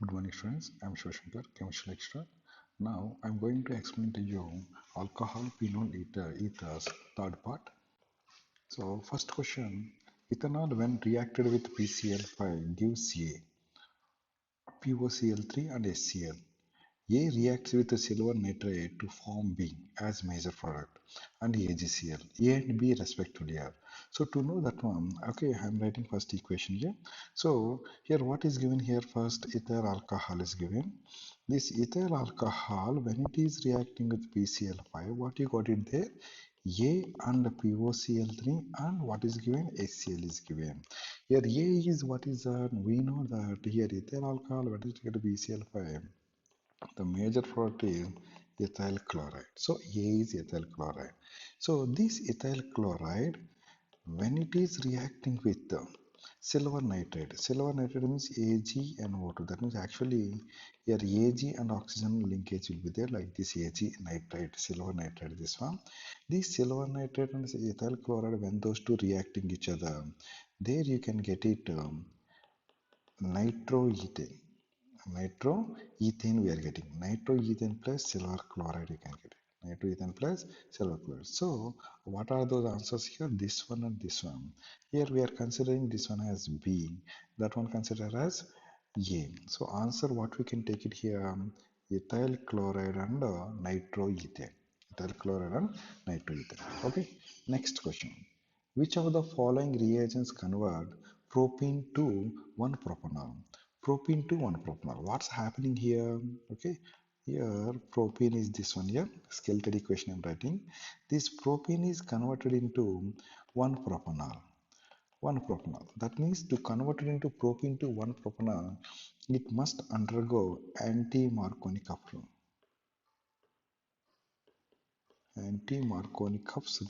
Good morning, students. I'm Shivashankar, chemistry lecturer. Now I'm going to explain to you alcohol phenol ethers, third part. So first question: ethanol when reacted with PCl5 gives A, POCl3 and HCl. A reacts with the silver nitrate to form B as major product and AgCl. A and B respectively are. So to know that one, okay, I'm writing first equation here. So here what is given here first, ethyl alcohol is given. This ethyl alcohol when it is reacting with PCl5, what you got it there? A and POCl3 and what is given? HCl is given. Here A is what is that? We know that here ethyl alcohol when it is to PCl5 the major product is ethyl chloride. So A is ethyl chloride. So this ethyl chloride, when it is reacting with the silver nitrate means AgNO2. That means actually here Ag and oxygen linkage will be there like this Ag nitrate, silver nitrate, this one. This silver nitrate and ethyl chloride, when those two reacting each other, there you can get it nitroethane. Nitroethane we are getting. Nitroethane plus silver chloride you can get it. Nitroethane plus silver chloride. So what are those answers here? This one and this one. Here we are considering this one as B. That one considered as A. So answer what we can take it here. Ethyl chloride and nitroethane. Ethyl chloride and nitroethane. Okay. Next question. Which of the following reagents convert propene to 1-propanol? Propene to 1-propanol. What's happening here? Okay, here propene is this one here. Skeletal equation I'm writing. This propene is converted into 1-propanol. 1-propanol. That means to convert it into propene to 1-propanol, it must undergo anti-Markovnikov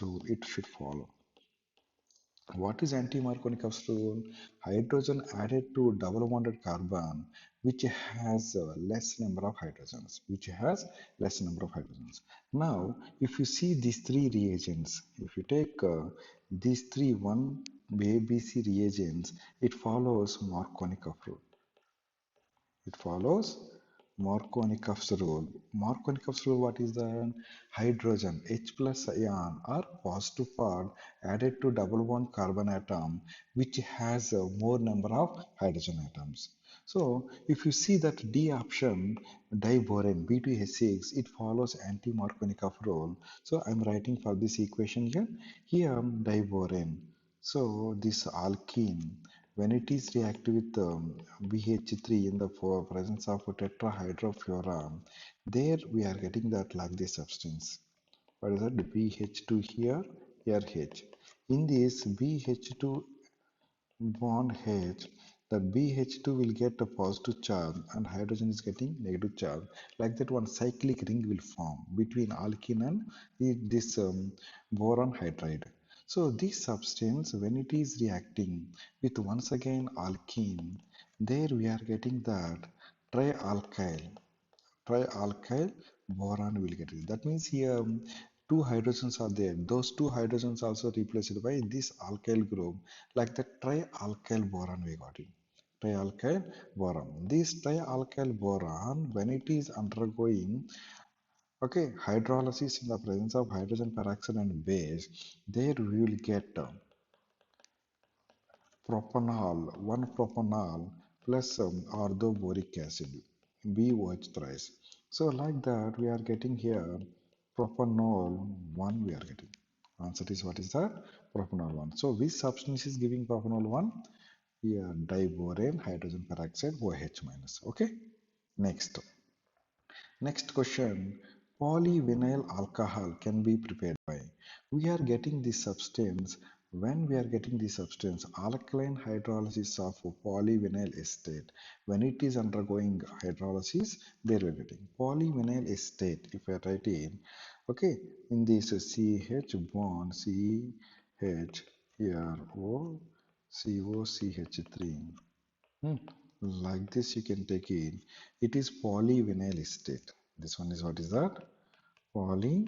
rule. It should follow. What is anti-Markovnikov's rule? Hydrogen added to double bonded carbon, which has less number of hydrogens. Now, if you see these three reagents, if you take these three one ABC reagents, it follows Markovnikov rule. It follows Markovnikov's rule. Markovnikov's rule, what is the hydrogen H plus ion or positive part added to double bond carbon atom which has a more number of hydrogen atoms. So if you see that D option diborane B2H6, it follows anti-Markovnikov rule. So I'm writing for this equation here. Here diborane. So this alkene when it is reactive with BH3 in the presence of tetrahydrofuran, there we are getting that like this substance. What is that? BH2 here, here H. In this BH2 bond H, the BH2 will get a positive charge and hydrogen is getting negative charge. Like that, one cyclic ring will form between alkene and this boron hydride. So this substance, when it is reacting with once again alkene, there we are getting that trialkyl boron will get it. That means here two hydrogens are there. Those two hydrogens also replaced by this alkyl group. Like the trialkyl boron we got it. Trialkyl boron. This trialkyl boron, when it is undergoing hydrolysis in the presence of hydrogen peroxide and base, there we will get propanol, 1-propanol plus orthoboric acid, BOH thrice. So like that, we are getting here propanol 1 we are getting. Answer is what is that? Propanol 1. So which substance is giving propanol 1? Here diborane, hydrogen peroxide, OH minus. Okay. Next. Next question. Polyvinyl alcohol can be prepared by. We are getting this substance. When we are getting this substance, alkaline hydrolysis of polyvinyl acetate. When it is undergoing hydrolysis, there we are getting polyvinyl acetate. If I write in, okay, in this CH bond CH here O COCH3. Like this, you can take it. It is polyvinyl acetate. This one is what is that? Polyvinyl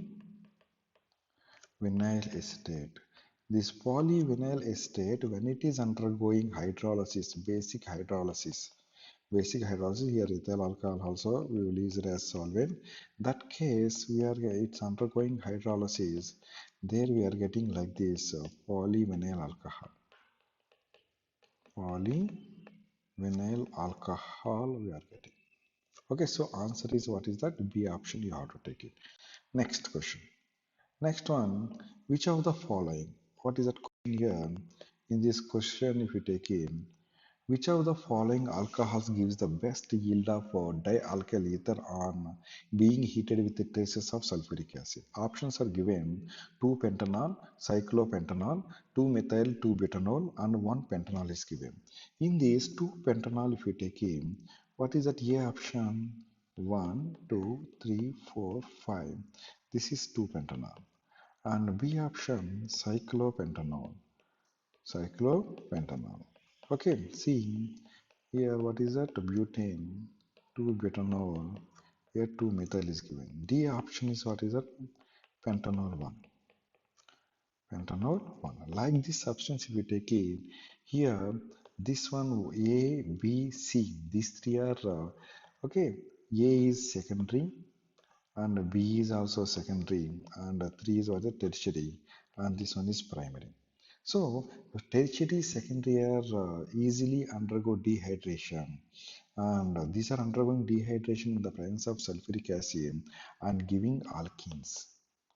acetate. This polyvinyl acetate, when it is undergoing hydrolysis, basic hydrolysis, Basic hydrolysis here, ethyl alcohol also we will use it as solvent. That case, it's undergoing hydrolysis. There we are getting like this polyvinyl alcohol. Polyvinyl alcohol we are getting. Okay, so answer is what is that? B option, you have to take it. Next question. Next one, which of the following? What is that question here? In this question, if you take in, which of the following alcohols gives the best yield of dialkyl ether on being heated with the traces of sulfuric acid? Options are given: 2-pentanol, cyclopentanol, 2-methyl, 2-butanol, and 1-pentanol is given. In this 2-pentanol, if you take in, what is that A option? 1, 2, 3, 4, 5. This is 2-pentanol. And B option, cyclopentanol. Cyclopentanol. Okay, see here what is that? Butane, 2-butanol. Here 2-methyl is given. D option is what is that? Pentanol 1. Pentanol 1. Like this substance, if you take it, here this one A, B, C. These three are okay. A is secondary, and B is also secondary, and 3 is what is tertiary, and this one is primary. So tertiary, secondary are easily undergo dehydration, and these are undergoing dehydration in the presence of sulfuric acid and giving alkenes,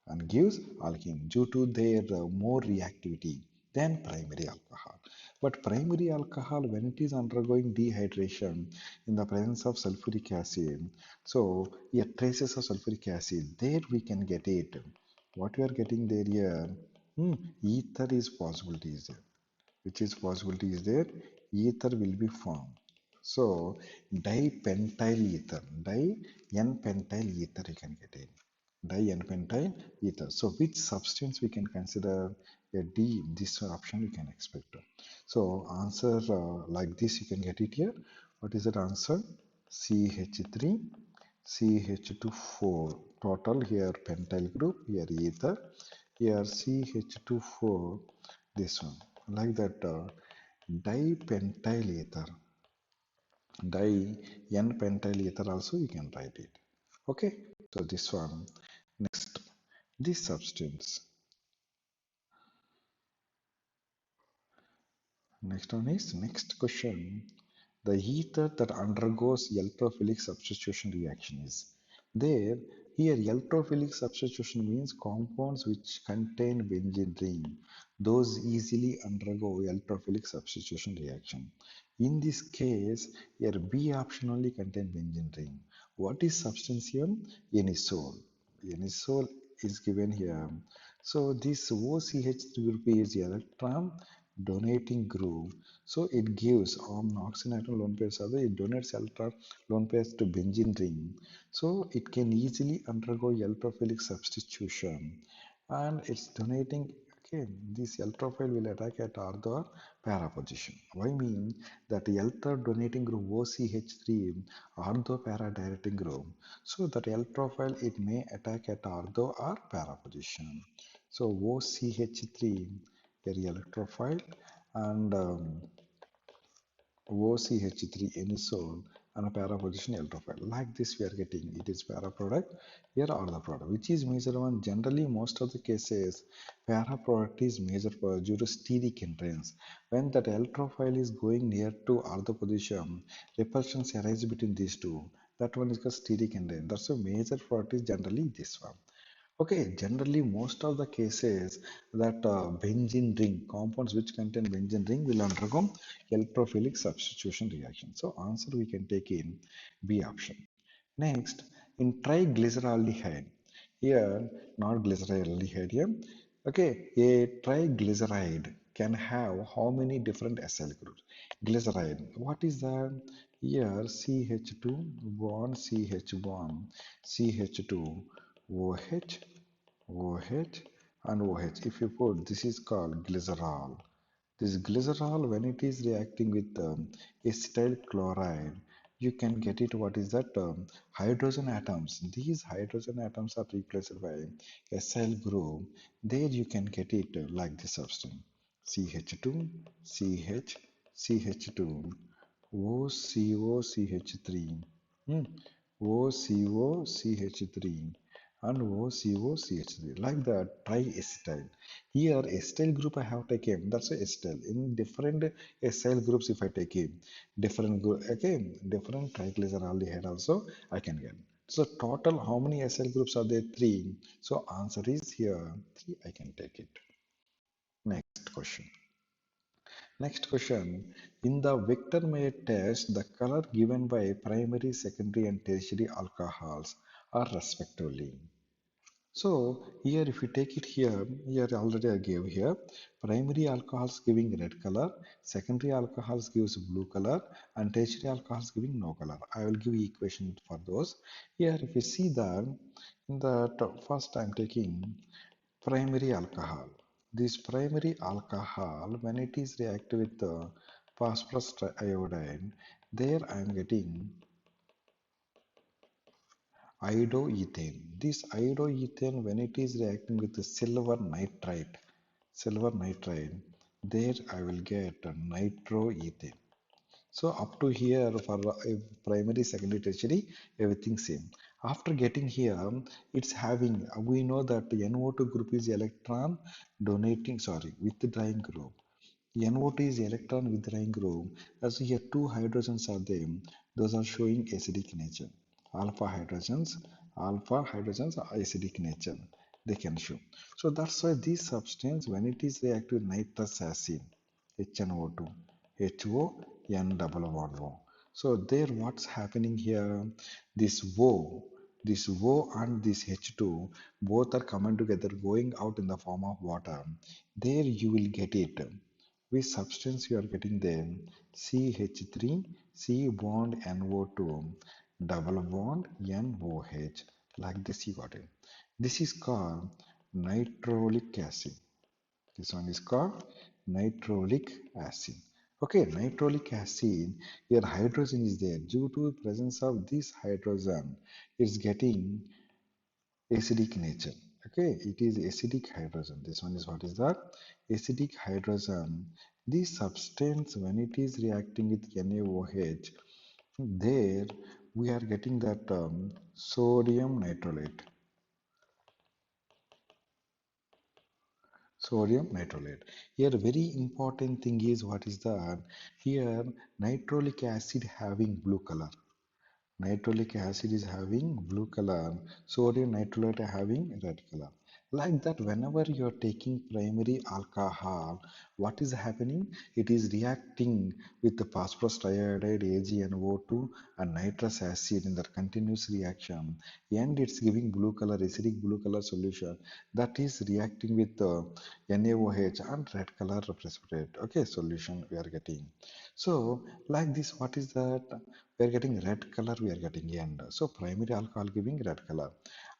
and gives alkene due to their more reactivity than primary alcohol. But primary alcohol, when it is undergoing dehydration in the presence of sulfuric acid, so yeah, traces of sulfuric acid, there we can get it. What we are getting there here, ether is possibility is there. Which is possibility is there? Ether will be formed. So dipentyl ether, di-n-pentyl ether you can get it. Di-n-pentyl ether. So which substance we can consider a D? This option we can expect. So answer like this you can get it here. What is that answer? CH3, CH2 4. Total here pentyl group, here ether, here CH2 4. This one like that dipentyl ether, di n pentyl ether also you can write it. Okay, so this one. Next, this substance. Next one is next question. The ether that undergoes electrophilic substitution reaction is there. Here, electrophilic substitution means compounds which contain benzene ring. Those easily undergo electrophilic substitution reaction. In this case, here B option only contain benzene ring. What is substance here? Anisole. Anisole is given here. So this OCH group is electron donating group. So it gives oxygen atom lone pairs other, it donates electron lone pairs to benzene ring. So it can easily undergo electrophilic substitution, and it's donating. Okay, this electrophile will attack at ortho or para position. Why mean that electron donating group OCH3 ortho para directing group. So that electrophile it may attack at ortho or para position. So OCH3 a electrophile, and OCH3 anisole and a para position electrophile. Like this we are getting it is para product, here are the product which is major one. Generally most of the cases para product is major for due to steric hindrance. When that electrophile is going near to ortho position, repulsions arise between these two. That one is called steric hindrance. That's a major product is generally this one. Okay, generally most of the cases that benzene ring, compounds which contain benzene ring will undergo electrophilic substitution reaction. So answer we can take in B option. Next, in triglyceraldehyde, here not glyceraldehyde here. Okay, a triglyceride can have how many different acyl groups? Glyceride, what is that? Here CH2 bond, CH bond, CH2 OH, OH and OH. If you put, this is called glycerol. This glycerol, when it is reacting with acetyl chloride, you can get it. What is that? Hydrogen atoms. These hydrogen atoms are replaced by acyl group. There you can get it like this substance: CH2, CH, CH2, OCOCH3, hmm, OCOCH3 and OCOCH3 like that triacetyl. Here acetyl group I have taken, that's a acetyl. In different acyl groups if I take it, different group again, different triglyceraldehyde also I can get. So total how many acyl groups are there? Three. So answer is here three. I can take it. Next question. Next question. In the Victor Mayer test, the color given by primary, secondary, and tertiary alcohols are respectively. So here, if you take it here, here already I gave here, primary alcohols giving red color, secondary alcohols gives blue color, and tertiary alcohols giving no color. I will give equation for those. Here, if you see that, in the first I'm taking primary alcohol. This primary alcohol, when it is reacted with the phosphorus iodide, there I am getting iodoethane. This iodoethane, when it is reacting with the silver nitride, there I will get nitroethane. So up to here for primary, secondary, tertiary, everything same. After getting here, it's having, we know that the NO2 group is electron donating, sorry, withdrawing group. NO2 is electron withdrawing group. As here two hydrogens are there, those are showing acidic nature. Alpha hydrogens are acidic nature. They can show. So that's why this substance, when it is reactive with nitrous acid, HNO2, HO, N double bond O. So there what's happening here? This O, this O and this H2 both are coming together going out in the form of water. There you will get it. Which substance you are getting there? CH3, C bond NO2, double bond NOH. Like this you got it. This is called nitrolic acid. This one is called nitrolic acid. Okay, nitrolic acid, here hydrogen is there. Due to presence of this hydrogen, it's getting acidic nature. Okay, it is acidic hydrogen. This one is what is that? Acidic hydrogen. This substance, when it is reacting with NaOH, there we are getting that sodium nitrolate. Sodium nitrolate. Here, very important thing is what is that? Here, nitrolic acid having blue color. Nitrolic acid is having blue color, sodium nitrolate having red color. Like that, whenever you are taking primary alcohol, what is happening? It is reacting with the phosphorus triiodide AgNO2 and nitrous acid in that continuous reaction, and it's giving blue color, acidic blue color solution that is reacting with the NaOH and red color precipitate. Okay, solution we are getting. So, like this, what is that? We are getting red color, we are getting end. So primary alcohol giving red color.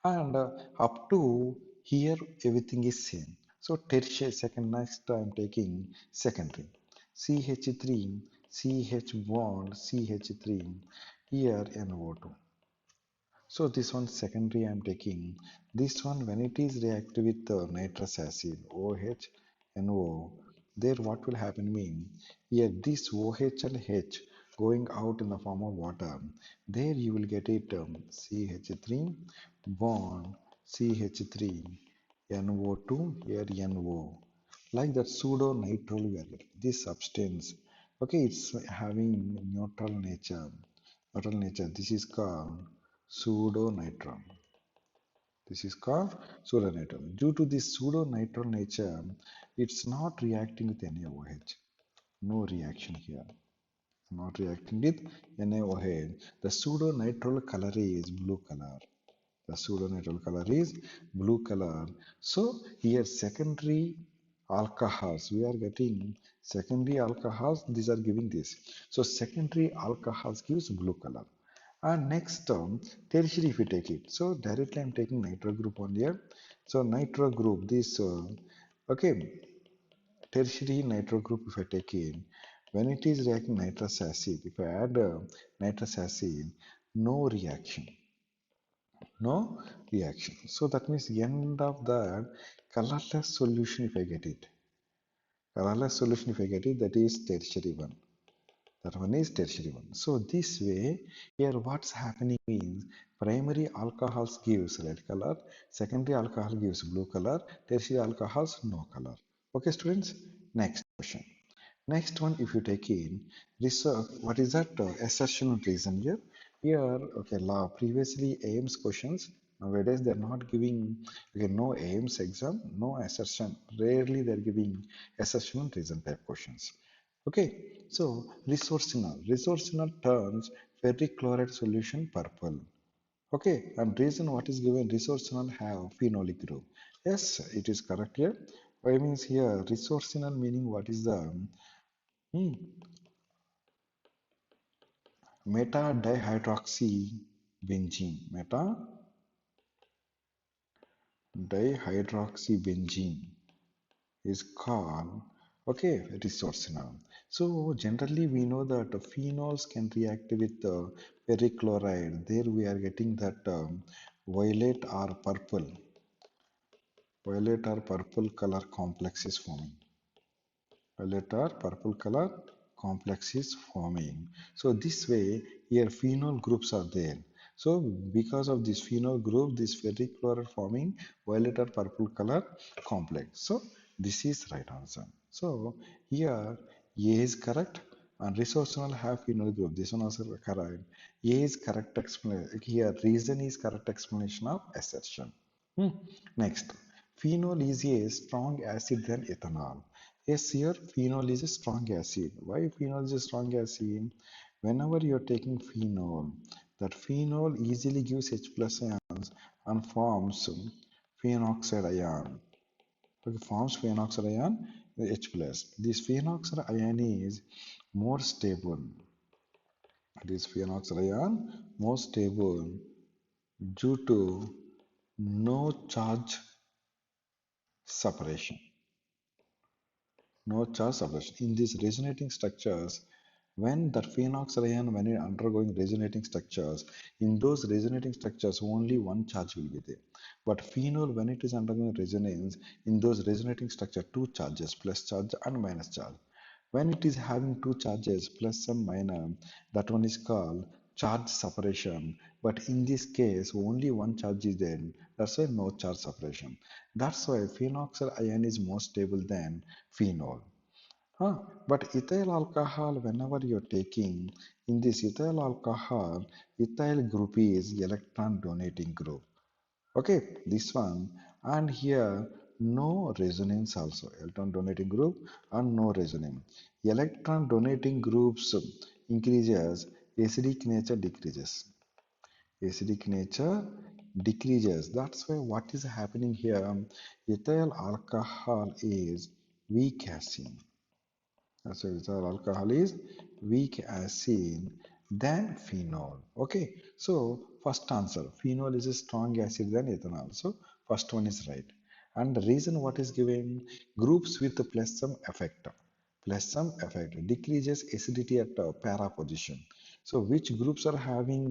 And up to here, everything is same. So tertiary, second, next I am taking secondary. CH3, CH bond, CH3, here NO2. So this one secondary I am taking. This one when it is reactive with nitrous acid OH NO, there what will happen mean here this OH and H going out in the form of water. There you will get it CH3 bond CH3 NO2 here NO. Like that pseudo nitrile we are getting this substance. Okay, it's having neutral nature. Neutral nature. This is called pseudo-nitrile. This is called pseudo-nitrile. Due to this pseudo-nitrile nature, it's not reacting with NaOH. No reaction here. Not reacting with NaOH. The pseudo-nitrile color is blue color. The pseudo-nitrile color is blue color. So here secondary alcohols, we are getting secondary alcohols, these are giving this. So secondary alcohols gives blue color. And next term, tertiary if we take it. So directly I'm taking nitro group on here. So nitro group, this, okay, tertiary nitro group if I take in, when it is reacting nitrous acid, if I add nitrous acid, no reaction. No reaction. So that means end of that colorless solution if I get it. Colorless solution if I get it, that is tertiary one. That one is tertiary one. So this way, here what's happening means primary alcohols gives red color, secondary alcohol gives blue color, tertiary alcohols no color. Okay, students. Next question. Next one, if you take in research, what is that assertion and reason here? Here, okay, law previously AIMS questions. Nowadays, they're not giving, okay, no AIMS exam, no assertion. Rarely they're giving assertion and reason type questions. Okay, so resorcinol turns ferric chloride solution purple. Okay, and reason what is given resorcinol have phenolic group. Yes, it is correct here. Why means here resorcinol meaning what is the hmm, meta dihydroxybenzene. Meta dihydroxybenzene is called okay resorcinol. So generally we know that phenols can react with ferric chloride. There we are getting that violet or purple color complex is forming. Violet or purple color complex is forming. So this way here phenol groups are there. So because of this phenol group, this ferric chloride forming violet or purple color complex. So this is right answer. So here A is correct and resorcinol have phenol group. This one also correct. A is correct explanation. Here reason is correct explanation of assertion. Hmm. Next, phenol is a strong acid than ethanol. Yes, here phenol is a strong acid. Why phenol is a strong acid? Whenever you are taking phenol, that phenol easily gives H plus ions and forms phenoxide ion. Okay, forms phenoxide ion H plus. This phenoxide ion is more stable. This phenoxide ion more stable due to no charge separation. No charge separation. In these resonating structures, when the phenoxide ion when it undergoing resonating structures, in those resonating structures only one charge will be there. But phenol when it is undergoing resonance, in those resonating structure two charges, plus charge and minus charge. When it is having two charges, plus and minus, that one is called charge separation. But in this case, only one charge is there. That's why no charge separation. That's why phenoxide ion is more stable than phenol. Huh? But ethyl alcohol, whenever you're taking in this ethyl alcohol, ethyl group is electron donating group. Okay, this one, and here no resonance also. Electron donating group and no resonance. Electron donating groups increases, acidic nature decreases. Acidic nature decreases. That's why what is happening here? Ethyl alcohol is weak acid. So ethyl alcohol is weak acid than phenol. Okay, so first answer phenol is a strong acid than ethanol. So first one is right. And the reason what is given groups with the plus some effect. Plus some effect decreases acidity at para position. So which groups are having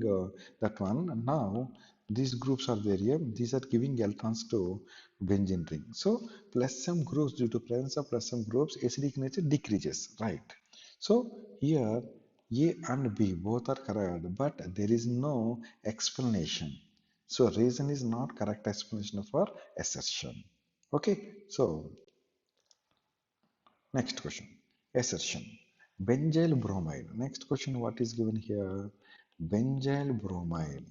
that one? Now these groups are there here. These are giving electrons to benzene ring. So plus some groups due to presence of plus some groups acidic nature decreases, right? So here A and B both are correct, but there is no explanation. So reason is not correct explanation for assertion. Okay, so next question. Assertion. Benzyl bromide. Next question, what is given here? Benzyl bromide.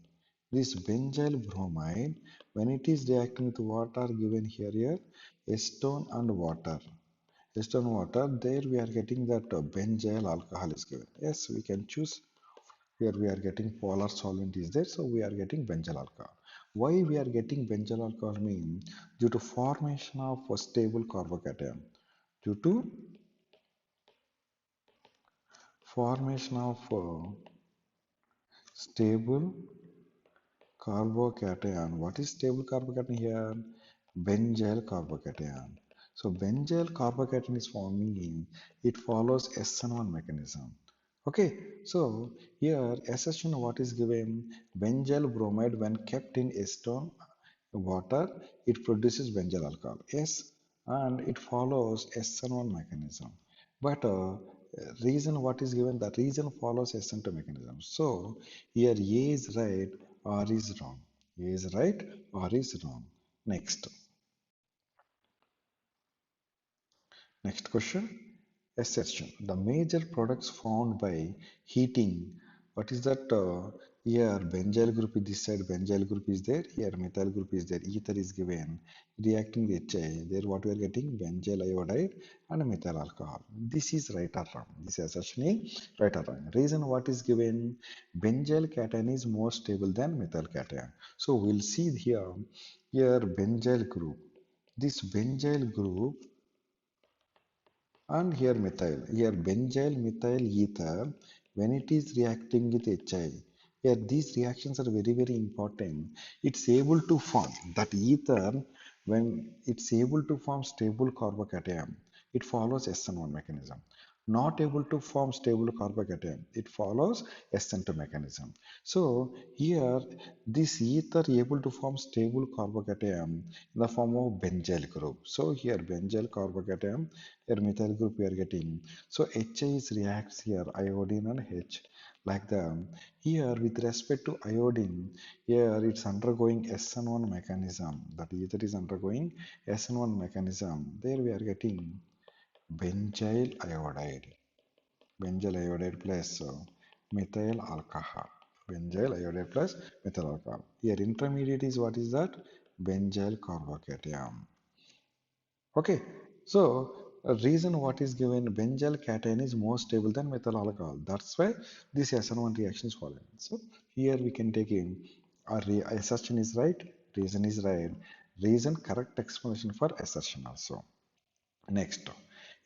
This benzyl bromide, when it is reacting with what are given here, acetone and water. Acetone water, there we are getting that benzyl alcohol is given. Yes, we can choose. Here we are getting polar solvent is there, so we are getting benzyl alcohol. Why we are getting benzyl alcohol means due to formation of a stable carbocation. Due to formation of stable carbocation. What is stable carbocation here? Benzyl carbocation. So benzyl carbocation is forming in, it follows SN1 mechanism. Okay, so here assertion what is given? Benzyl bromide when kept in acetone water, it produces benzyl alcohol. Yes, and it follows SN1 mechanism. But reason what is given, that reason follows assent mechanism. So here A is right, R is wrong. A is right, R is wrong. Next. Next question. Assertion. The major products found by heating. What is that? Here, benzyl group is this side, benzyl group is there. Here, methyl group is there. Ether is given. Reacting with HI. There, what we are getting? Benzyl iodide and methyl alcohol. This is right or wrong. This assertion is right or wrong. Reason what is given? Benzyl cation is more stable than methyl cation. So, we'll see here. Here, benzyl group. This benzyl group and here methyl, here benzyl methyl ether, when it is reacting with HI, here these reactions are very, very important. It's able to form that ether, when it's able to form stable carbocation, it follows SN1 mechanism. Not able to form stable carbocation, it follows SN2 mechanism. So here this ether able to form stable carbocation in the form of benzyl group. So here benzyl carbocation, here methyl group we are getting. So HI is reacts here iodine and H like the here with respect to iodine, here it's undergoing SN1 mechanism. That ether is undergoing SN1 mechanism. There we are getting benzyl iodide. Benzyl iodide plus methyl alcohol. Benzyl iodide plus methyl alcohol. Here intermediate is what is that? Benzyl carbocation. Okay, so a reason what is given, benzyl cation is more stable than methyl alcohol. That's why this SN1 reaction is following. So here we can take in our assertion is right, reason is right, reason correct explanation for assertion also. Next,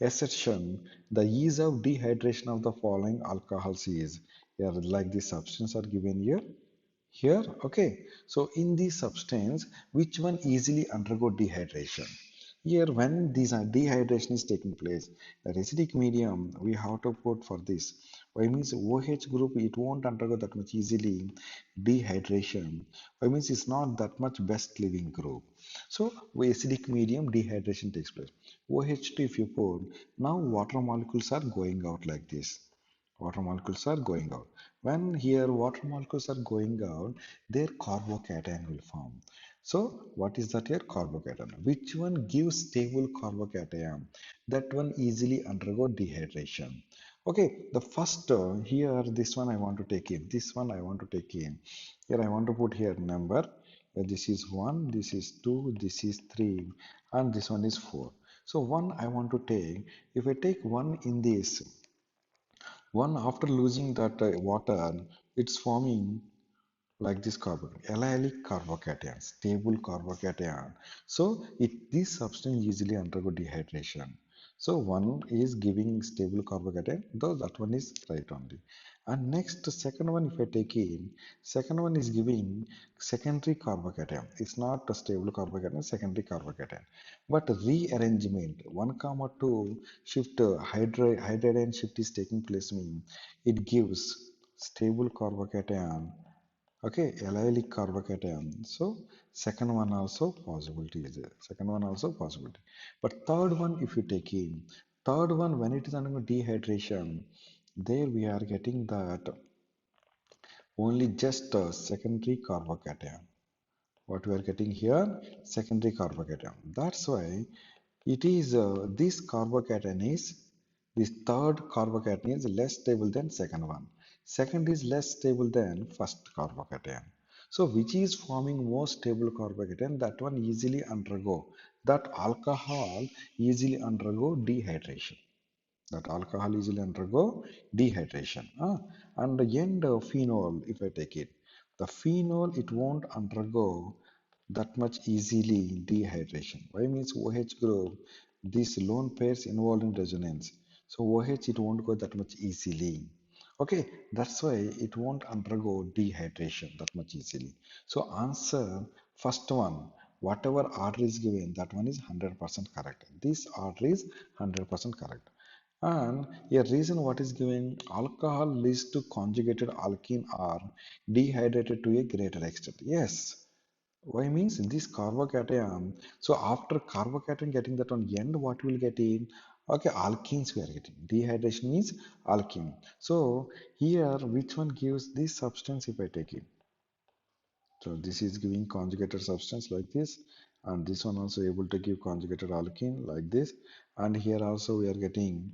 assertion, the ease of dehydration of the following alcohols is, here like the substance are given here. Here, okay. So in this substance, which one easily undergo dehydration? Here, when this dehydration is taking place, the acidic medium we have to put for this. Why means OH group it won't undergo that much easily dehydration. Why means it's not that much best living group. So acidic medium dehydration takes place. OH2 if you put, now water molecules are going out like this. Water molecules are going out. When here water molecules are going out, their carbocation will form. So what is that here? Carbocation. Which one gives stable carbocation? That one easily undergo dehydration. Okay, the first here this one I want to take in. This one I want to take in. Here I want to put here number. This is 1, this is 2, this is 3, and this one is 4. So 1 I want to take. If I take 1 in this, one after losing that water, it's forming like this carbon, allylic carbocation, stable carbocation. So this substance easily undergo dehydration. So one is giving stable carbocation, though that one is right only. And next, second one, if I take in, second one is giving secondary carbocation. It's not a stable carbocation, secondary carbocation. But rearrangement, 1 comma 2 shift, hydrogen shift is taking place, mean it gives stable carbocation. Okay, allylic carbocation. So second one also possibility is there. Second one also possibility. But third one, if you take in, third one when it is under dehydration, there we are getting that only just a secondary carbocation. What we are getting here, secondary carbocation. That's why it is this carbocation is this third carbocation is less stable than second one. Second is less stable than first carbocation. So which is forming more stable carbocation, that one easily undergo, that alcohol easily undergo dehydration. That alcohol easily undergo dehydration. And the end phenol, if I take it, the phenol it won't undergo that much easily dehydration. Why means OH group, these lone pairs involved in resonance. So OH it won't go that much easily. Okay, that's why it won't undergo dehydration that much easily. So answer first one, whatever order is given, that one is 100% correct. This order is 100% correct. And a reason what is given, alcohol leads to conjugated alkene or dehydrated to a greater extent. Yes. Why means this carbocation. So after carbocation getting that on end, what will get in? Okay, alkenes we are getting. Dehydration is alkene. So here, which one gives this substance if I take it? So this is giving conjugated substance like this, and this one also able to give conjugated alkene like this, and here also we are getting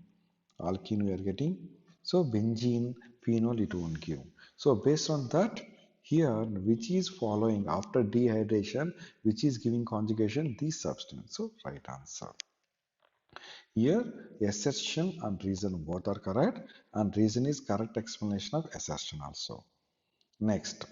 alkene we are getting. So benzene, phenol it won't give. So based on that, here which is following after dehydration, which is giving conjugation this substance. So right answer. Here assertion and reason both are correct, and reason is correct explanation of assertion also. Next.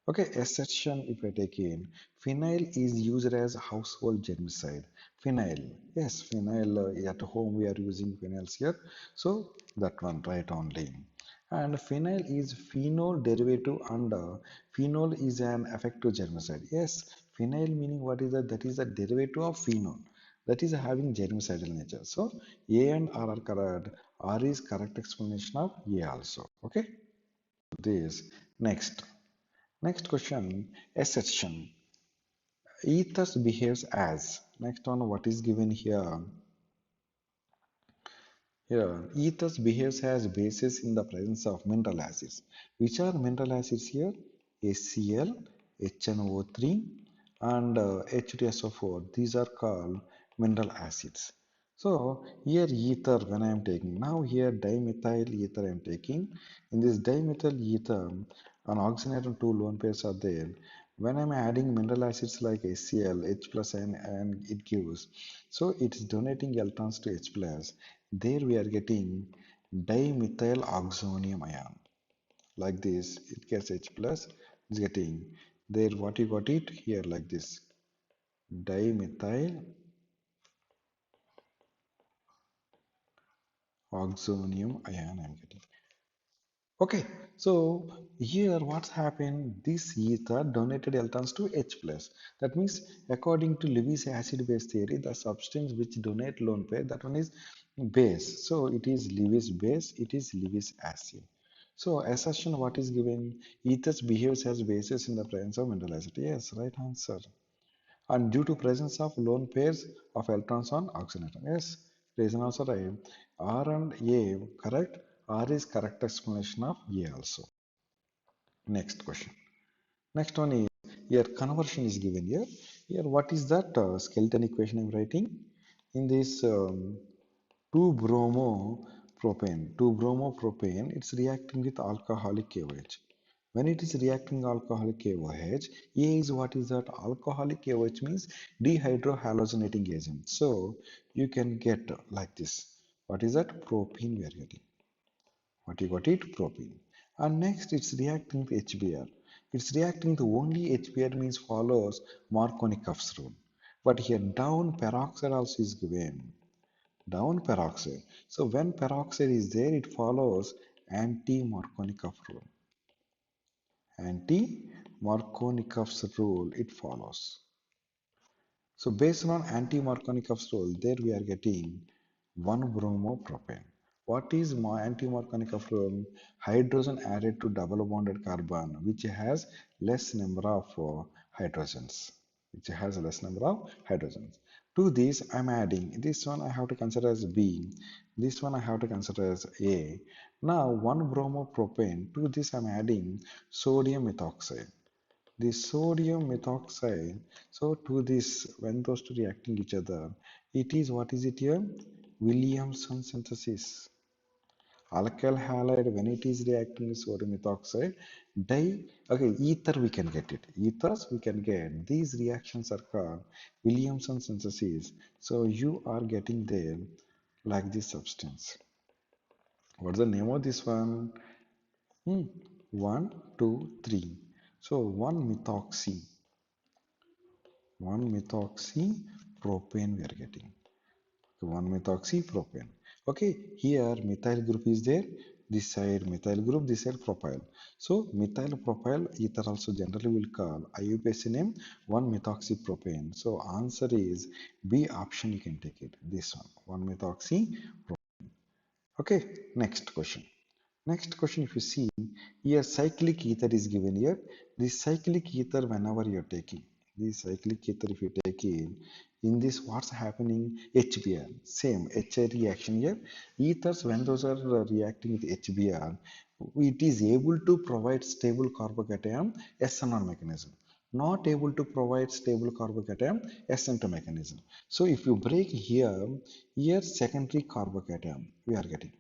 Okay, assertion if I take in, phenyl is used as household germicide. Phenyl, yes, phenyl at home we are using phenyls here. So that one right only. And phenyl is phenol derivative and phenol is an effective germicide. Yes, phenyl meaning what is that? That is a derivative of phenol. That is having germicidal nature. So A and R are correct. R is correct explanation of A also. Okay, this next. Next question, assertion. Ethers behaves as. Next one, what is given here? Here, ethers behaves as bases in the presence of mineral acids. Which are mineral acids here? HCl, HNO3, and H2SO4. These are called mineral acids. So here ether when I am taking, now here dimethyl ether I am taking. In this dimethyl ether, an oxygen and two lone pairs are there. When I am adding mineral acids like HCl, H plus and it gives. So it is donating electrons to H plus. There we are getting dimethyl oxonium ion. Like this, it gets H plus, it's getting there what you got it here like this. Dimethyl oxonium ion I'm getting. Okay, so here what's happened? This ether donated electrons to H plus. That means according to Lewis acid base theory, the substance which donate lone pair, that one is base. So it is Lewis base, it is Lewis acid. So assertion what is given? Ethers behaves as bases in the presence of mineral acid. Yes, right answer. And due to presence of lone pairs of electrons on oxygen atom. Yes, reason also right. R and A correct. R is correct explanation of A also. Next question. Next one is here conversion is given here. Here what is that skeleton equation I'm writing? In this 2-bromo-propane, it's reacting with alcoholic KOH. When it is reacting alcoholic KOH, A is what is that? Alcoholic KOH means dehydrohalogenating agent. So you can get like this. What is that? Propene we are getting. What you got it? Propene. And next it's reacting with HBr. It's reacting to only HBr means follows Markovnikov's rule. But here down peroxide also is given. Down peroxide. So when peroxide is there, it follows anti-Markovnikov rule. Anti-Markovnikov's rule, it follows. So based on anti-Markovnikov's rule, there we are getting 1-bromopropane. What is anti-Markovnikov rule? Hydrogen added to double bonded carbon, which has less number of hydrogens. Which has less number of hydrogens. To this, I'm adding this one I have to consider as B. This one I have to consider as A. Now 1-bromopropane. To this, I'm adding sodium methoxide. The sodium methoxide, so to this, when those two reacting each other, it is what is it here? Williamson synthesis. Alkyl halide, when it is reacting with sodium methoxide, okay, ether we can get it. Ethers we can get. These reactions are called Williamson synthesis. So you are getting there like this substance. What's the name of this one? Hmm. 1, 2, 3. So 1-methoxy. 1-methoxypropane we are getting. 1-methoxypropane. Okay, here methyl group is there. This side methyl group, this side propyl. So methyl propyl ether also generally will call IUPAC name 1-methoxypropane. So answer is B option, you can take it. This one 1-methoxypropane. Okay, next question. Next question, if you see here, cyclic ether is given here. This cyclic ether, whenever you're taking, The cyclic ether, if you take in this, what's happening? HBr, same HI reaction here. Ethers, when those are reacting with HBr, it is able to provide stable carbocation SNR mechanism, not able to provide stable carbocation SN2 mechanism. So if you break here secondary carbocation we are getting.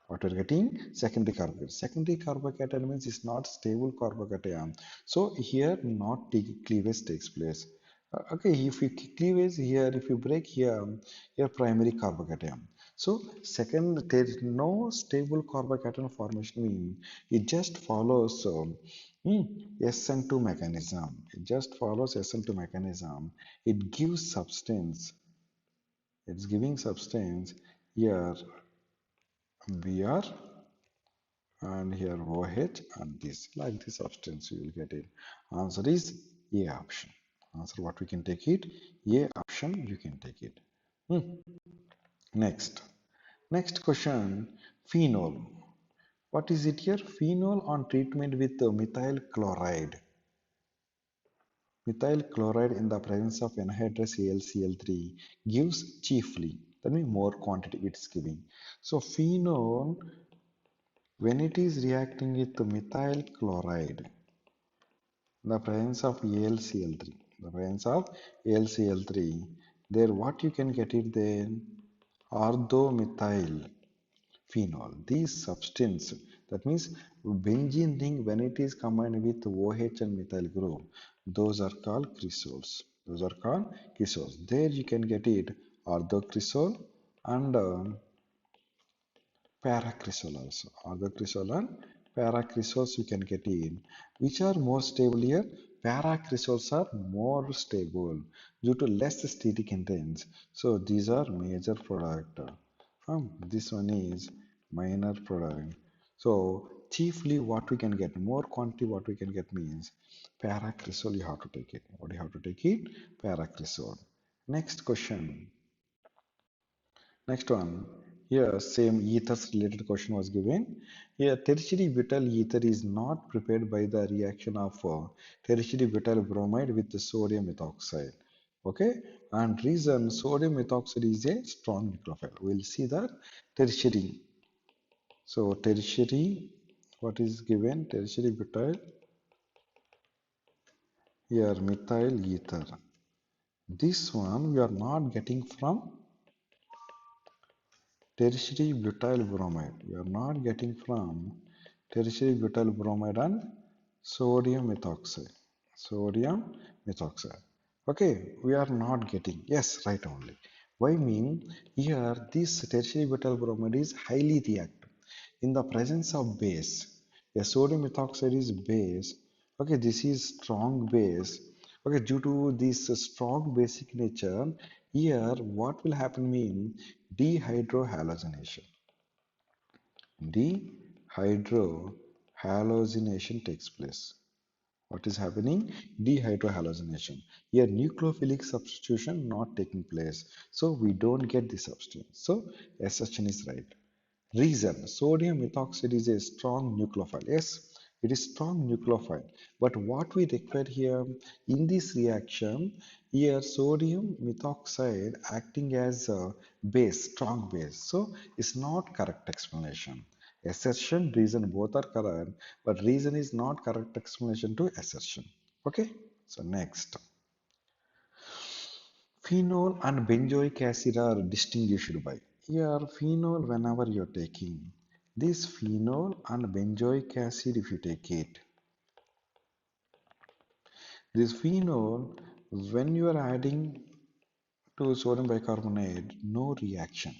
What we're getting? Secondary carbocation. Secondary carbocation means it's not stable carbocation. So here not cleavage takes place. Okay, if you cleavage here, if you break here primary carbocation. So second, there is no stable carbocation formation mean it just follows hmm, SN2 mechanism. It just follows SN2 mechanism. It gives substance. It's giving substance. Here we are, and here OH, and this, like this substance you will get it. Answer is A option. Answer what we can take it? A option you can take it. Hmm. Next. Next question. Phenol. What is it here? Phenol on treatment with methyl chloride. Methyl chloride in the presence of anhydrous AlCl3 gives chiefly, that means more quantity it's giving. So phenol, when it is reacting with methyl chloride, the presence of AlCl3, the presence of AlCl3, there what you can get it then? Orthomethyl phenol. These substance, that means benzene ring, when it is combined with OH and methyl group, those are called cresols. Those are called cresols. There you can get it orthocresol and paracresol also. Orthocresol and paracresols you can get in. Which are more stable here? Paracresols are more stable due to less static hindrance. So these are major product. This one is minor product. So chiefly what we can get, more quantity what we can get means paracresol you have to take it. What do you have to take it? Paracresol. Next question. Next one. Here, same ethers related question was given. Here, tertiary butyl ether is not prepared by the reaction of tertiary butyl bromide with the sodium methoxide. Okay, and reason sodium methoxide is a strong nucleophile. We'll see that tertiary. So, tertiary, what is given? Tertiary butyl, here, methyl ether. This one we are not getting from tertiary butyl bromide. We are not getting from tertiary butyl bromide and sodium methoxide. Sodium methoxide. Okay, we are not getting. Yes, right only. Why mean here this tertiary butyl bromide is highly reactive. In the presence of base, a sodium methoxide is base. Okay, this is strong base. Okay, due to this strong basic nature, here what will happen mean dehydrohallucination. Dehydrohallucination takes place. What is happening? Dehydrohallucination. Here, nucleophilic substitution not taking place. So we don't get the substance. So assertion is right. Reason, sodium methoxide is a strong nucleophile. Yes, it is strong nucleophile. But what we require here in this reaction, here sodium methoxide acting as a base, strong base. So it's not correct explanation. Assertion, reason both are correct, but reason is not correct explanation to assertion. Okay, so next. Phenol and benzoic acid are distinguished by. Here, phenol, whenever you're taking this phenol and benzoic acid, if you take it, this phenol, when you are adding to sodium bicarbonate, no reaction.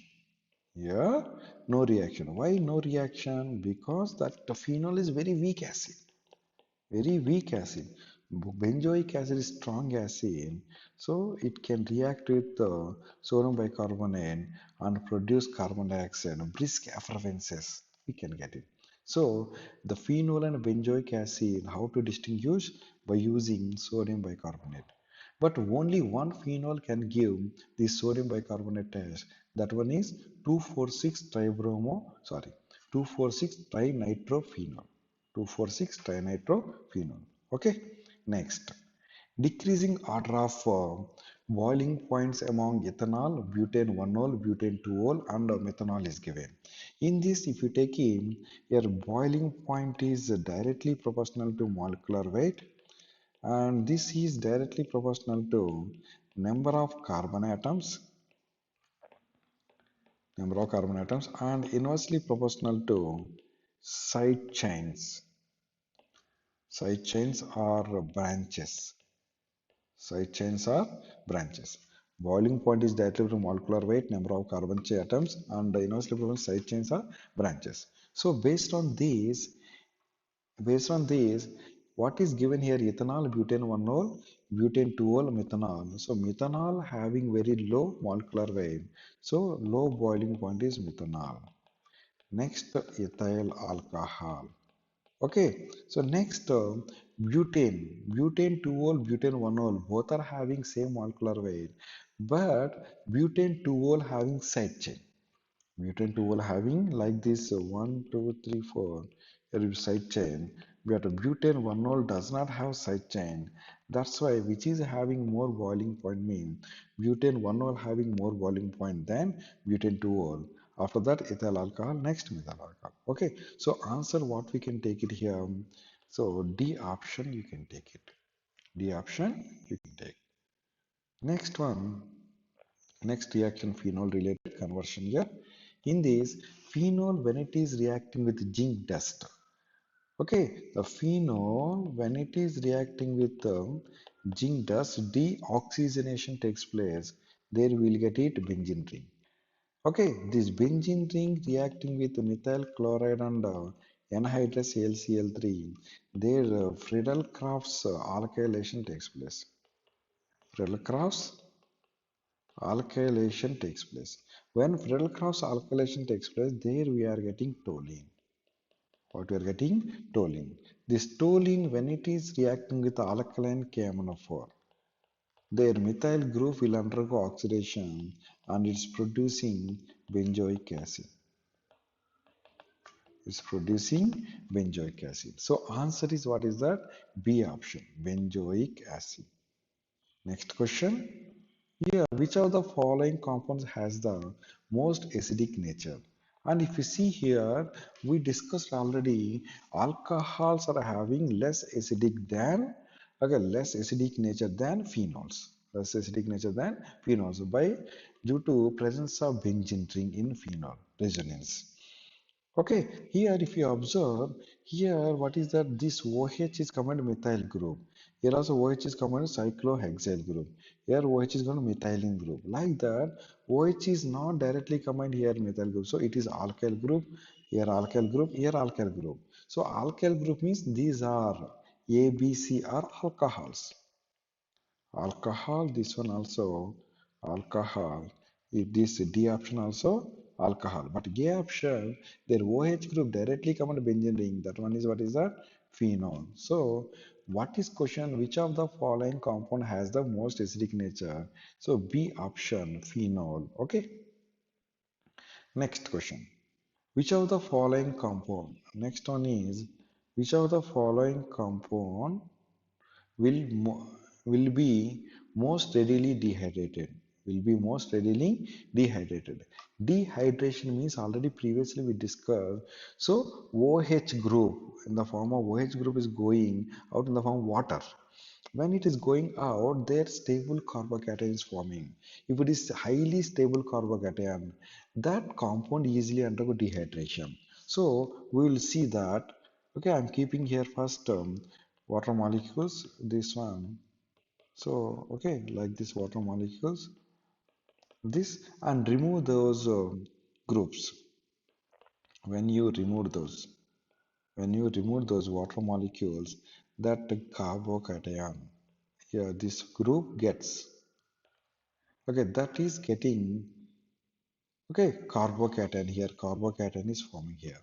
Here, no reaction. Why no reaction? Because that the phenol is very weak acid. Very weak acid. Benzoic acid is strong acid, so it can react with sodium bicarbonate and produce carbon dioxide, brisk effervescence. We can get it. So the phenol and benzoic acid, how to distinguish? By using sodium bicarbonate. But only one phenol can give the sodium bicarbonate test. That one is 2,4,6 tribromo, sorry, 2,4,6 trinitrophenol. 2,4,6 trinitrophenol. Okay, next. Decreasing order of boiling points among ethanol, butane 1-ol, butane 2-ol, and methanol is given. In this, if you take in, your boiling point is directly proportional to molecular weight, and this is directly proportional to number of carbon atoms, and inversely proportional to side chains. Side chains are branches. Side chains are branches. Boiling point is directly to molecular weight, number of carbon atoms, and inversely proportional side chains are branches. So based on these, what is given here? Ethanol, butane 1-ol, butane 2-ol, methanol. So methanol having very low molecular weight. So low boiling point is methanol. Next, ethyl alcohol. Okay, so next, butane 2-ol, butane 1-ol, both are having same molecular weight, but butane 2-ol having side chain. Butane 2-ol having like this 1, 2, 3, 4 here is side chain, but butane 1-ol does not have side chain. That's why which is having more boiling point mean butane 1-ol having more boiling point than butane 2-ol. After that, ethyl alcohol, next methyl alcohol. Okay, so answer what we can take it here. So D option you can take it. D option you can take. Next one, next reaction phenol related conversion here. In this, phenol when it is reacting with zinc dust. Okay, the phenol when it is reacting with zinc dust, deoxygenation takes place. There we will get it benzene ring. Okay, this benzene ring reacting with methyl chloride and anhydrous LCl3, their Friedel-Crafts alkylation takes place. Friedel-Crafts alkylation takes place. When Friedel-Crafts alkylation takes place, there we are getting toluene. What we are getting? Toluene. This toluene, when it is reacting with alkaline KMnO4, their methyl group will undergo oxidation and it's producing benzoic acid. It's producing benzoic acid. So answer is what is that? B option, benzoic acid. Next question. Here, which of the following compounds has the most acidic nature? And if you see here, we discussed already alcohols are having less acidic than, okay, less acidic nature than phenols. Less acidic nature than phenols by due to presence of benzene ring in phenol resonance. Okay, here if you observe, here what is that? This OH is command methyl group. Here also OH is command cyclohexyl group. Here OH is command methylene group. Like that, OH is not directly command here methyl group. So it is alkyl group. Here alkyl group. Here alkyl group. So alkyl group means these are A, B, C are alcohols. Alcohol, this one also alcohol. If this D option also alcohol. But G option, their OH group directly come under benzene ring. That one is what is that? Phenol. So what is question? Which of the following compound has the most acidic nature? So B option, phenol. Okay. Next question. Which of the following compound? Next one is which of the following compound will will be most readily dehydrated, will be most readily dehydrated. Dehydration means already previously we discussed. So OH group in the form of OH group is going out in the form of water. When it is going out, their stable carbocation is forming. If it is highly stable carbocation, that compound easily undergo dehydration. So we will see that. Okay, I'm keeping here first water molecules, this one. So okay, like this water molecules, this, and remove those groups. When you remove those, when you remove those water molecules, that carbocation, here this group gets, okay, that is getting, okay, carbocation. Here carbocation is forming here.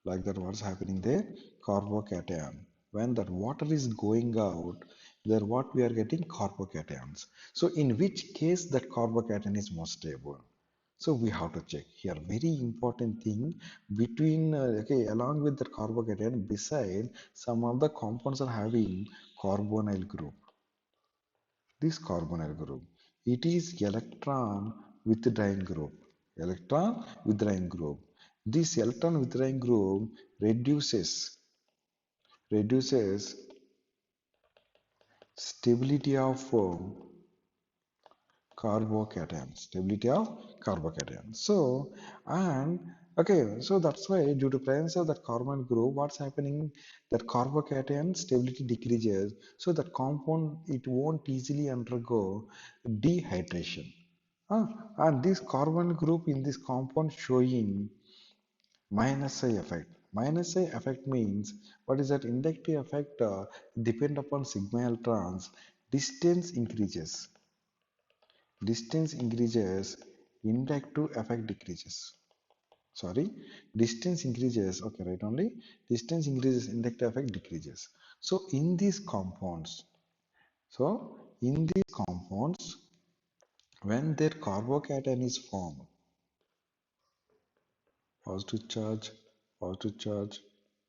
Like that, what's happening there? Carbocation. When that water is going out, there what we are getting? Carbocations. So in which case that carbocation is more stable? So we have to check here. Very important thing between okay, along with the carbocation, beside some of the compounds are having carbonyl group. this carbonyl group. It is electron withdrawing group. Electron withdrawing group. This electron withdrawing group reduces stability of carbocation. Stability of carbocation. So and okay, so that's why due to presence of that carbonyl group, what's happening? That carbocation stability decreases, so that compound it won't easily undergo dehydration. And this carbon group in this compound showing minus I effect. Minus I effect means what is that inductive effect depend upon sigma electrons. Distance increases. Distance increases, inductive effect decreases. Sorry, distance increases. Okay, right only. Distance increases, inductive effect decreases. So in these compounds, when their carbocation is formed, positive charge, positive charge,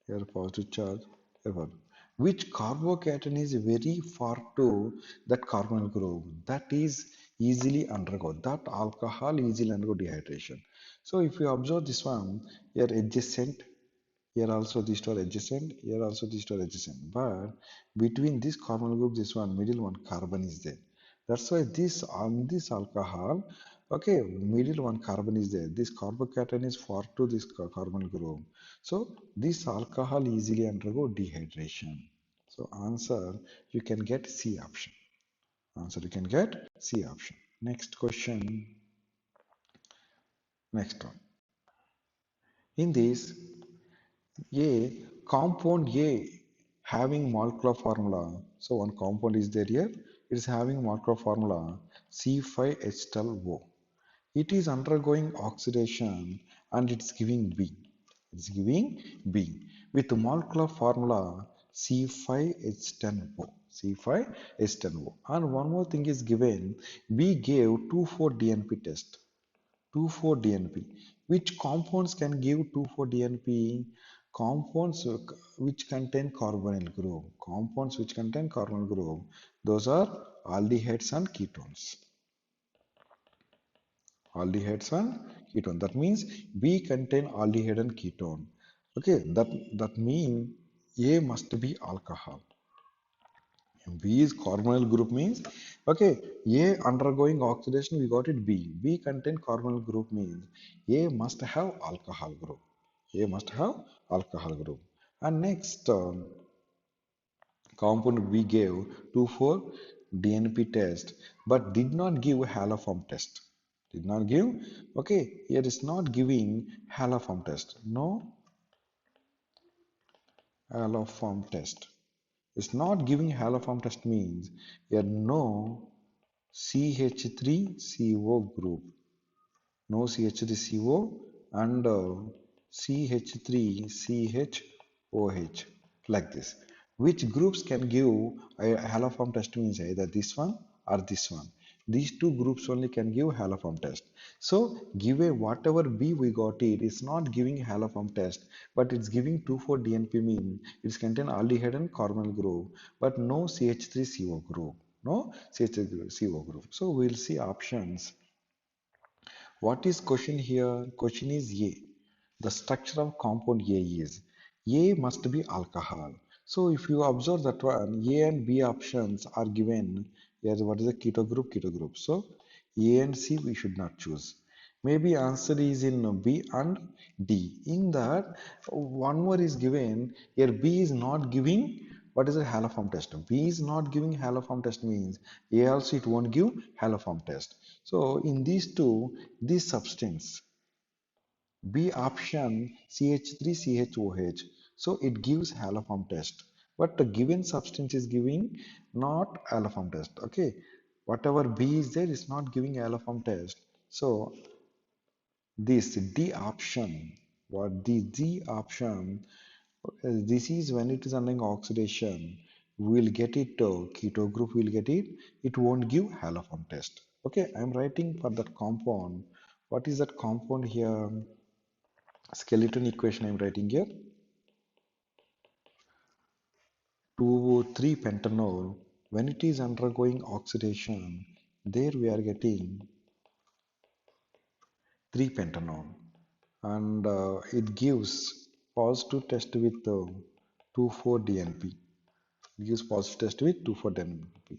here positive charge, here one. Which carbocation is very far to that carbonyl group that is easily undergo that alcohol easily undergo dehydration. So if you observe this one, here adjacent, here also these two are adjacent, here also these two are adjacent. But between this carbonyl group, this one middle one carbon is there. That's why this on this alcohol, okay, middle one carbon is there. This carbocation is far to this carbonyl group. So this alcohol easily undergo dehydration. So answer you can get C option. Answer you can get C option. Next question. Next one. In this A, compound A having molecular formula. So one compound is there here. It is having molecular formula C5H12O. It is undergoing oxidation and it's giving B. It's giving B with molecular formula C5H10O. C5H10O. And one more thing is given. B gave 2,4-DNP test. 2,4-DNP. Which compounds can give 2,4-DNP? Compounds which contain carbonyl group. Compounds which contain carbonyl group. Those are aldehydes and ketones. Aldehydes and ketone. That means B contain aldehyde and ketone. Okay, that means A must be alcohol. B is carbonyl group means okay. A undergoing oxidation we got it B. B contain carbonyl group means A must have alcohol group. A must have alcohol group. And next compound we gave 2,4 DNP test but did not give haloform test. Did not give okay. Here is not giving haloform test. No haloform test. It's not giving haloform test means here no CH3CO group, no CH3CO and CH3CHOH like this. Which groups can give a haloform test means either this one or this one. These two groups only can give haloform test. So give a whatever B we got it's not giving haloform test, but it's giving 2,4-DNP mean it's contain aldehyde and carbonyl group, but no CH3CO group. No CH3CO group. So we'll see options. What is question here? Question is A. The structure of compound A is A must be alcohol. So if you observe that one, A and B options are given. Here, what is the keto group? Keto group. So A and C we should not choose. Maybe answer is in B and D. In that, one more is given. Here B is not giving what is a haloform test. B is not giving haloform test means A also it won't give haloform test. So in these two, this substance B option CH3CHOH. So it gives haloform test. But the given substance is giving not haloform test. Okay. Whatever B is there is not giving haloform test. So this D option, what the D option, this is when it is undergoing oxidation, we will get it, keto group will get it, it won't give haloform test. Okay, I am writing for that compound. What is that compound here? Skeleton equation I am writing here. 2,3 pentanol when it is undergoing oxidation, there we are getting 3-pentanol, and it gives positive test with 2,4-DNP. It gives positive test with 2,4-DNP,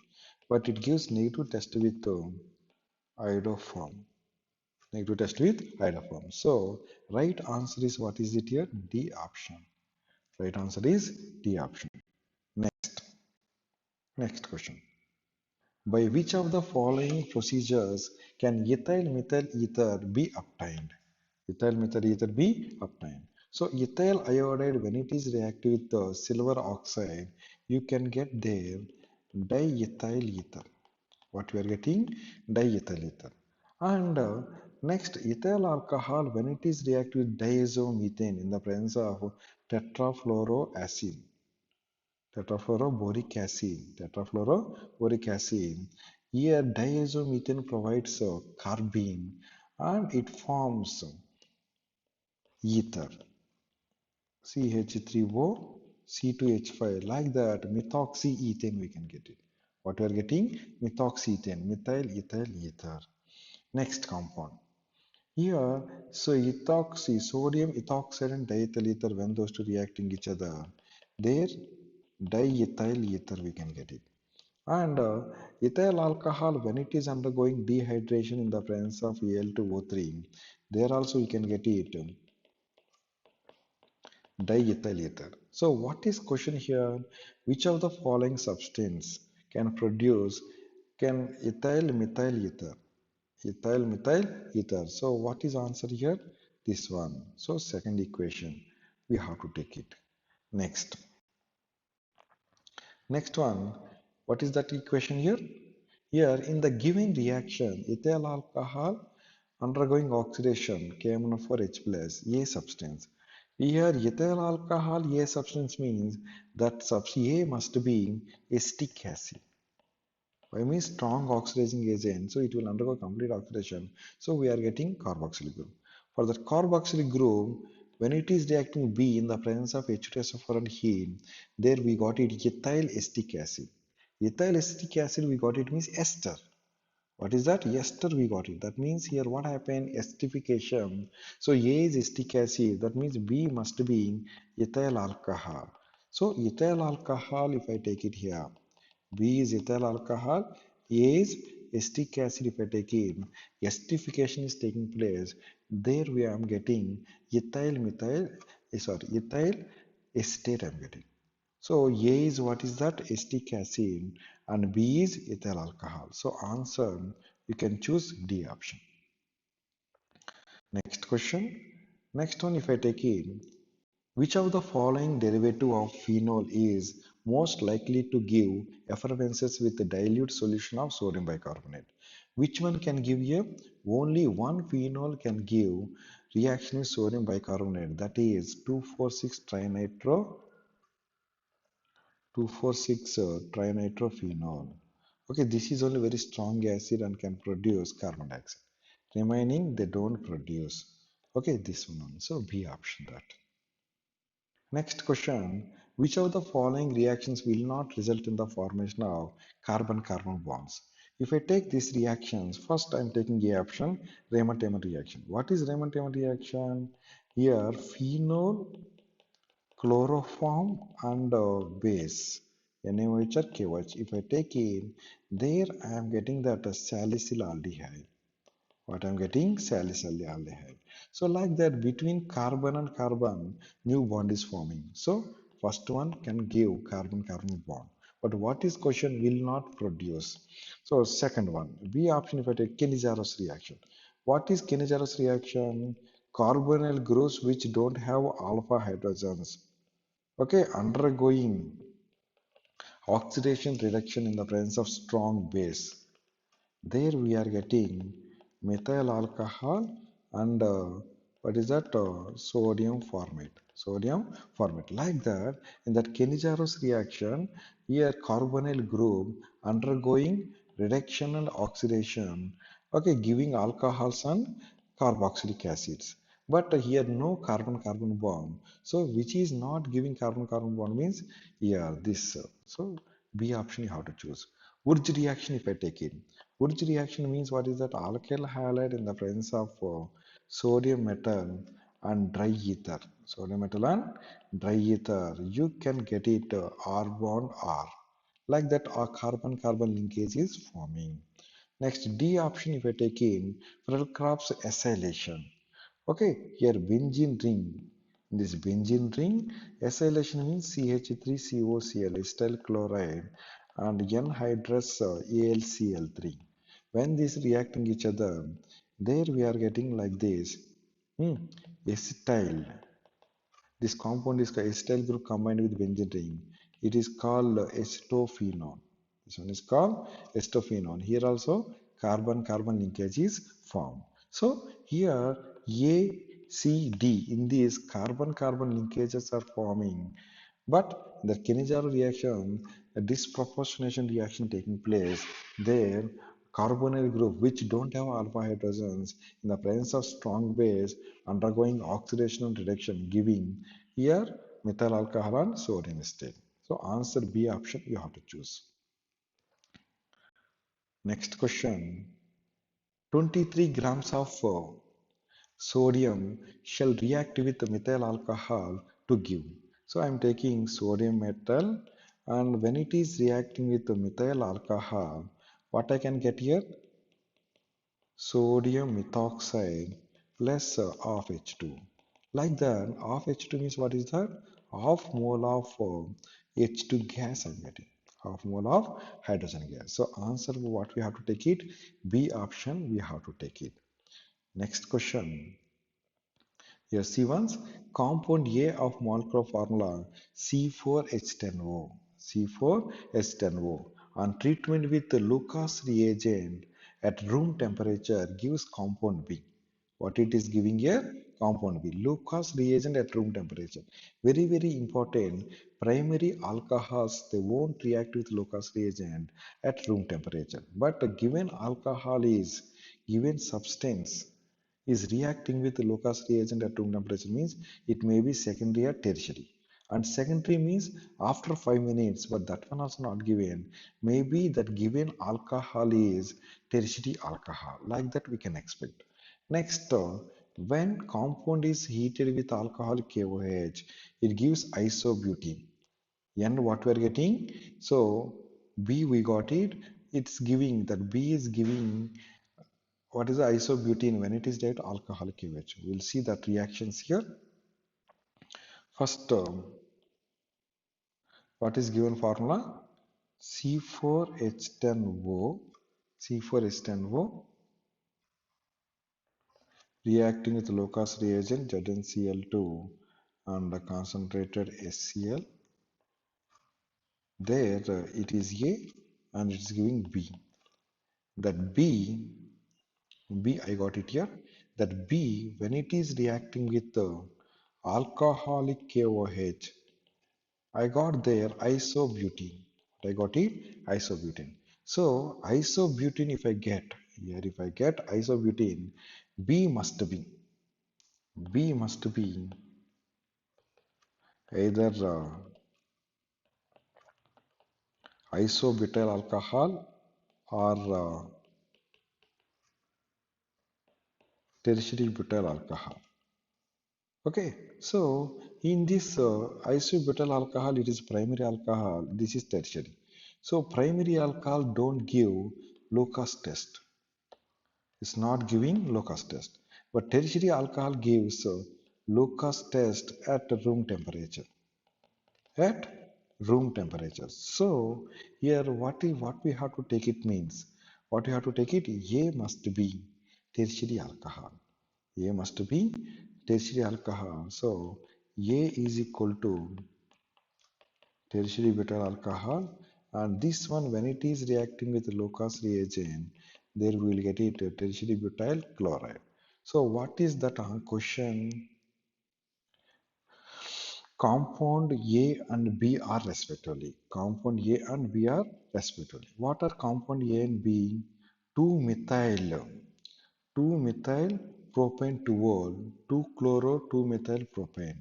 but it gives negative test with iodoform. Negative test with iodoform. So right answer is, what is it here? D option. Right answer is D option. Next question. By which of the following procedures can ethyl methyl ether be obtained? Ethyl methyl ether be obtained. So ethyl iodide, when it is reactive with the silver oxide, you can get there diethyl ether. What we are getting? Diethyl ether. And next, ethyl alcohol, when it is reactive with diazomethane in the presence of tetrafluoroacid. Tetrafluoroboric acid. Here diazomethane provides carbene and it forms ether, CH3O, C2H5, like that methoxyethane we can get it. What we are getting? Methoxyethane, methyl ethyl ether. Next compound. Here, so ethoxy, sodium ethoxide and diethyl ether, when those two reacting each other, there diethyl ether we can get it. And ethyl alcohol, when it is undergoing dehydration in the presence of Al2O3, there also you can get it diethyl ether. So what is question here? Which of the following substance can produce can ethyl methyl ether? Ethyl methyl ether. So what is answer here? This one. So second equation we have to take it. Next. Next one. What is that equation here? Here, in the given reaction, ethyl alcohol undergoing oxidation KMnO4H plus A substance. Here, ethyl alcohol A substance means that A must be acetic acid. I mean strong oxidizing agent, so it will undergo complete oxidation. So we are getting carboxyl group. For the carboxyl group, when it is reacting B in the presence of H2SO4 and heat, there we got it ethyl acetic acid. Ethyl acetic acid we got it means ester. What is that? Ester we got it. That means here what happened? Esterification. So A is acetic acid. That means B must be ethyl alcohol. So ethyl alcohol, if I take it here, B is ethyl alcohol, A is acetic acid. If I take it, esterification is taking place. There we am getting ethyl methyl, ethyl acetate I'm getting. So A is, what is that? Acetic acid, and B is ethyl alcohol. So answer, you can choose D option. Next question. Next one, if I take it, which of the following derivative of phenol is most likely to give effervescence with a dilute solution of sodium bicarbonate? Which one can give you? Only one phenol can give reaction with sodium bicarbonate, that is 2,4,6 trinitro 2,4,6 trinitrophenol. Okay, this is only very strong acid and can produce carbon dioxide. Remaining, they don't produce. Okay, this one. So B option that. Next question. Which of the following reactions will not result in the formation of carbon-carbon bonds? If I take these reactions, first I'm taking A option, Raymond-Taylor reaction. What is Raymond-Taylor reaction? Here, phenol chloroform and base NaOH or KOH. If I take in there, I am getting that salicylaldehyde. What I am getting? Salicylaldehyde. So like that, between carbon and carbon, new bond is forming. So first one can give carbon-carbon bond. But what is question will not produce? So second one, B option. If I take Kenizar's reaction. What is Kenizar's reaction? Carbonyl groups which don't have alpha hydrogens, okay, undergoing oxidation reduction in the presence of strong base. There we are getting methyl alcohol and what is that? Sodium formate. Sodium formate. Like that, in that Kenizaros reaction, here carbonyl group undergoing reduction and oxidation, okay, giving alcohols and carboxylic acids. But here no carbon-carbon bond. So which is not giving carbon-carbon bond means, yeah, this. So B option you have to choose. Wurj reaction if I take it. Wurj reaction means what is that? Alkyl halide in the presence of sodium metal and dry ether. Sodium metal and dry ether. You can get it R bond R. Like that, a carbon-carbon linkage is forming. Next, D option if I take in Fredcraft's acylation. Okay, here benzene ring. In this benzene ring, acylation means CH3COCl, acetyl chloride, and N-hydrous AlCl3. When these reacting each other, there we are getting like this. Hmm, acetyl. This compound is a acetyl group combined with benzene ring. It is called acetophenol. This one is called acetophenol. Here also carbon-carbon linkage is formed. So here A, C, D in these carbon-carbon linkages are forming. But the Kenizawa reaction, a disproportionation reaction taking place, there carbonyl group which don't have alpha hydrogens in the presence of strong base undergoing oxidation and reduction giving here methyl alcohol and sodium state. So answer B option you have to choose. Next question. 23 grams of sodium shall react with methyl alcohol to give. So I am taking sodium metal and when it is reacting with the methyl alcohol, what I can get here? Sodium methoxide plus half H2. Like that, half H2 means what is that? Half mole of H2 gas I'm getting. Half mole of hydrogen gas. So answer what we have to take it? B option we have to take it. Next question. Here C1's compound A of molecular formula C4H10O. C4H10O on treatment with the Lucas reagent at room temperature gives compound B. What it is giving here? Compound B. Lucas reagent at room temperature. Very, very important. Primary alcohols, they won't react with Lucas reagent at room temperature. But a given alcohol is given substance is reacting with Lucas reagent at room temperature means it may be secondary or tertiary. And secondary means after 5 minutes, but that one also not given. Maybe that given alcohol is tertiary alcohol. Like that we can expect. Next, when compound is heated with alcoholic KOH, it gives isobutene. And what we are getting? So B we got it. It's giving that B is giving what is the isobutene when it is direct alcoholic KOH? We'll see that reactions here. First, what is given formula? C4H10O, C4H10O reacting with Lucas reagent ZnCl2 and the concentrated HCl. There it is A and it's giving B. That B I got it here. That B when it is reacting with the alcoholic KOH I got there isobutene. I got it isobutene. So isobutene if I get here if I get isobutene B must be B must be either isobutyl alcohol or tertiary butyl alcohol. Okay, so in this isobutyl alcohol, it is primary alcohol. This is tertiary. So primary alcohol don't give Lucas test. It's not giving Lucas test. But tertiary alcohol gives Lucas test at room temperature. At room temperature. So here what we have to take it means. What we have to take it A must be tertiary alcohol. A must be tertiary alcohol. So A is equal to tertiary butyl alcohol and this one when it is reacting with Lucas reagent there we will get it tertiary butyl chloride. So what is that question? Compound A and B are respectively. Compound A and B are respectively. What are compound A and B? 2-methyl, 2-methyl propane tool, 2-chloro, 2-methyl propane.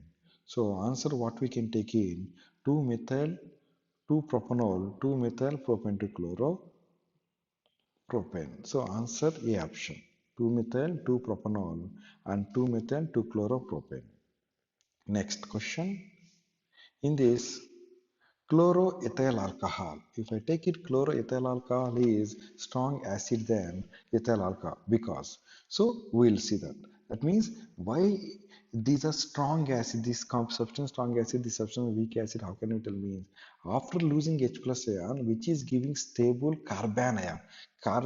So answer what we can take in 2-methyl 2-propanol, 2-methyl propane to chloropropane. So answer A option. 2-methyl, 2-propanol and 2-methyl, 2-chloropropane. Next question. In this, chloroethyl alcohol. If I take it, chloroethyl alcohol is strong acid than ethyl alcohol because. So we'll see that. That means why these are strong acid, this substance strong acid, this substance weak acid. How can you tell me? After losing H plus ion, which is giving stable carbanion,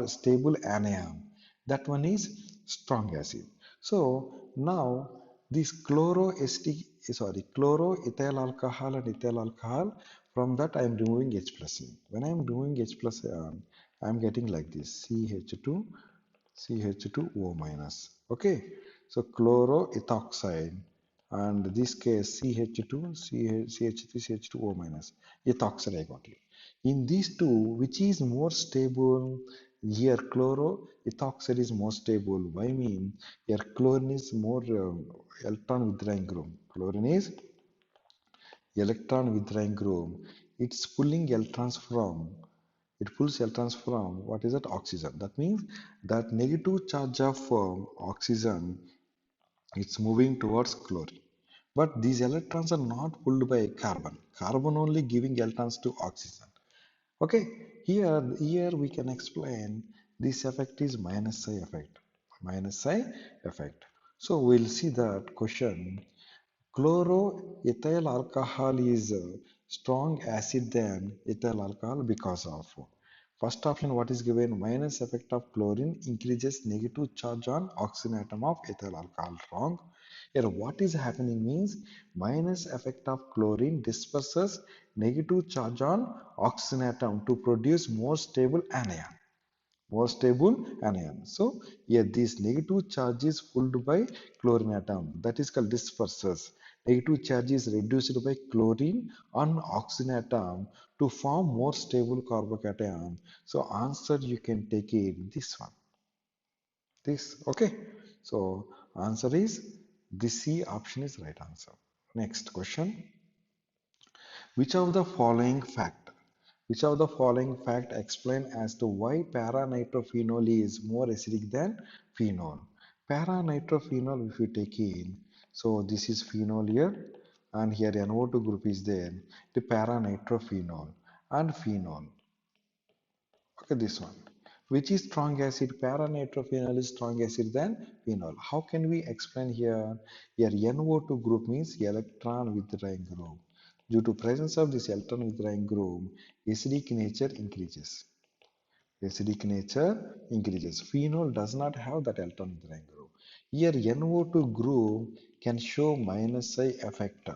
stable anion, that one is strong acid. So now this chloroethyl alcohol and ethyl alcohol, from that I am removing H plus ion. When I am removing H plus ion, I am getting like this CH2 CH2O minus. Okay, so chloroethoxide and this case CH2 CH3 CH2O minus ethoxide I got it. In these two, which is more stable? Here chloroethoxide is more stable. Why mean? Here chlorine is more electron withdrawing group. Chlorine is electron withdrawing group. It's pulling electrons from, it pulls electrons from what is that? Oxygen. That means that negative charge of oxygen, it's moving towards chlorine. But these electrons are not pulled by carbon. Carbon only giving electrons to oxygen. Okay, here we can explain this effect is minus psi effect. Minus psi effect. So we'll see that question. Chloroethyl alcohol is a strong acid than ethyl alcohol because of first option what is given, minus effect of chlorine increases negative charge on oxygen atom of ethyl alcohol. Wrong. Here what is happening means minus effect of chlorine disperses negative charge on oxygen atom to produce more stable anion, more stable anion. So here this negative charge is pulled by chlorine atom, that is called disperses. Negative charge is reduced by chlorine on oxygen atom to form more stable carbocation. So answer you can take it this one. This okay. So answer is this C option is right answer. Next question. Which of the following fact? Which of the following fact explain as to why para-nitrophenol is more acidic than phenol? Para-nitrophenol, if you take in, so this is phenol here, and here NO2 group is there, the para-nitrophenol and phenol. Okay, this one. Which is strong acid? Para-nitrophenol is strong acid than phenol. How can we explain here? Here NO2 group means electron withdrawing group. Due to presence of this electron withdrawing group, acidic nature increases. Acidic nature increases. Phenol does not have that electron withdrawing group. Here NO2 group can show minus I effect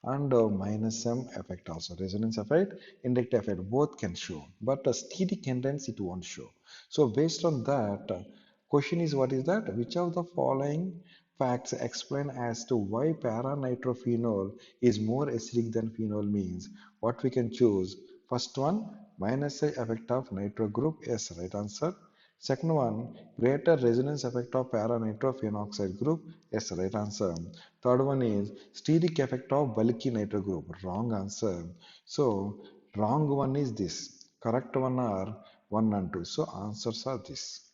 and minus M effect also. Resonance effect, inductive effect, both can show. But a steric hindrance it won't show. So based on that, question is what is that? Which of the following facts explain as to why para-nitrophenol is more acidic than phenol means? What we can choose? First one, minus I effect of nitro group. Yes, right answer. Second one, greater resonance effect of para-nitrophenoxide group. Yes, right answer. Third one is steric effect of bulky nitro group. Wrong answer. So wrong one is this. Correct one are 1 and 2. So answers are this.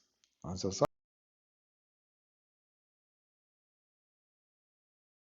Answers